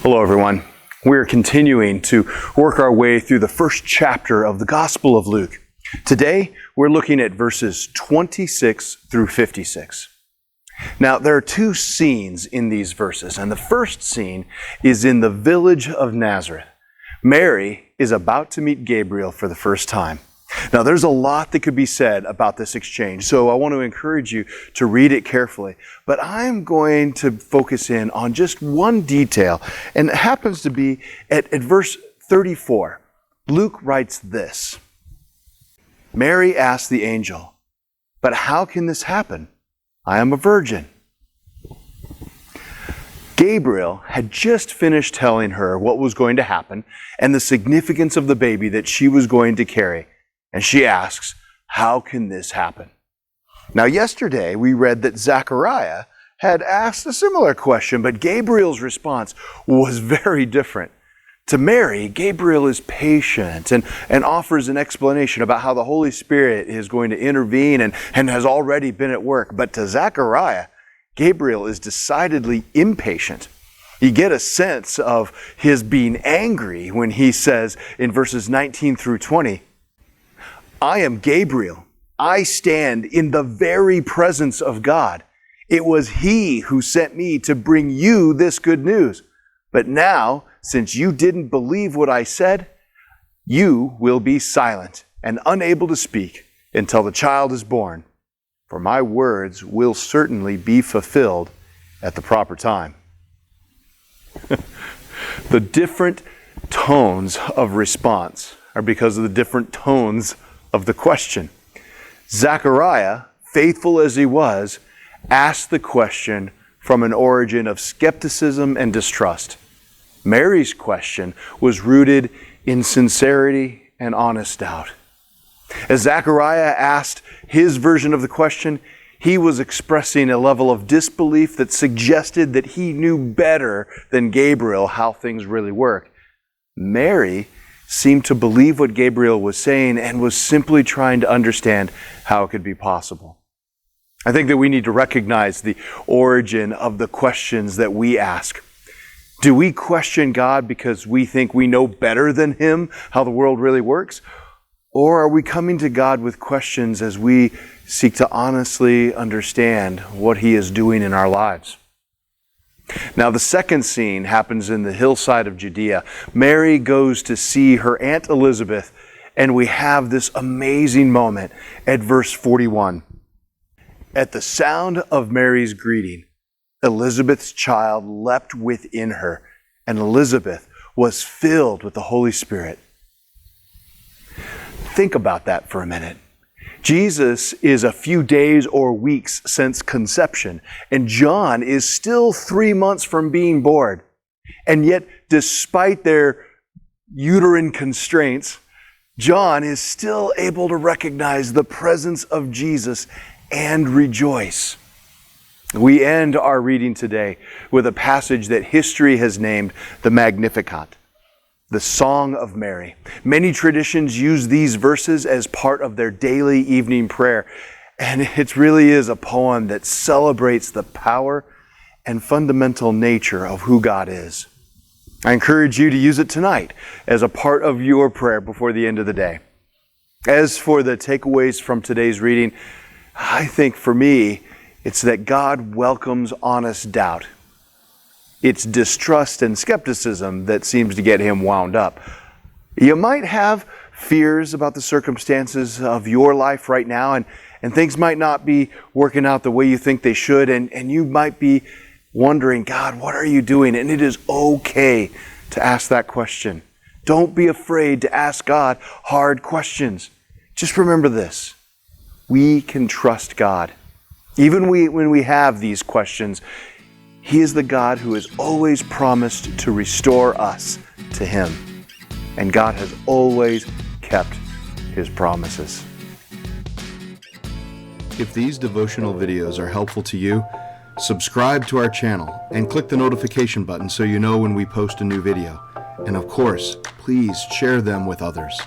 Hello everyone. We're continuing to work our way through the first chapter of the Gospel of Luke. Today, we're looking at verses 26 through 56. Now, there are two scenes in these verses, and the first scene is in the village of Nazareth. Mary is about to meet Gabriel for the first time. Now, there's a lot that could be said about this exchange, so I want to encourage you to read it carefully. But I'm going to focus in on just one detail, and it happens to be at verse 34. Luke writes this: Mary asked the angel, "But how can this happen? I am a virgin." Gabriel had just finished telling her what was going to happen and the significance of the baby that she was going to carry. And she asks, how can this happen? Now, yesterday we read that Zechariah had asked a similar question, but Gabriel's response was very different. To Mary, Gabriel is patient and offers an explanation about how the Holy Spirit is going to intervene and has already been at work. But to Zechariah, Gabriel is decidedly impatient. You get a sense of his being angry when he says in verses 19 through 20, "I am Gabriel. I stand in the very presence of God. It was He who sent me to bring you this good news. But now, since you didn't believe what I said, you will be silent and unable to speak until the child is born. For my words will certainly be fulfilled at the proper time." The different tones of response are because of the different tones of the question. Zechariah, faithful as he was, asked the question from an origin of skepticism and distrust. Mary's question was rooted in sincerity and honest doubt. As Zechariah asked his version of the question, he was expressing a level of disbelief that suggested that he knew better than Gabriel how things really work. Mary seemed to believe what Gabriel was saying and was simply trying to understand how it could be possible. I think that we need to recognize the origin of the questions that we ask. Do we question God because we think we know better than Him how the world really works? Or are we coming to God with questions as we seek to honestly understand what He is doing in our lives? Now, the second scene happens in the hillside of Judea. Mary goes to see her Aunt Elizabeth, and we have this amazing moment at verse 41. At the sound of Mary's greeting, Elizabeth's child leapt within her, and Elizabeth was filled with the Holy Spirit. Think about that for a minute. Jesus is a few days or weeks since conception, and John is still 3 months from being born. And yet, despite their uterine constraints, John is still able to recognize the presence of Jesus and rejoice. We end our reading today with a passage that history has named the Magnificat, the Song of Mary. Many traditions use these verses as part of their daily evening prayer, and it really is a poem that celebrates the power and fundamental nature of who God is. I encourage you to use it tonight as a part of your prayer before the end of the day. As for the takeaways from today's reading, I think for me, it's that God welcomes honest doubt. It's distrust and skepticism that seems to get him wound up. You might have fears about the circumstances of your life right now, and things might not be working out the way you think they should, and you might be wondering, God, what are you doing? And it is okay to ask that question. Don't be afraid to ask God hard questions. Just remember this: we can trust God. Even when we have these questions, He is the God who has always promised to restore us to Him. And God has always kept His promises. If these devotional videos are helpful to you, subscribe to our channel and click the notification button so you know when we post a new video. And of course, please share them with others.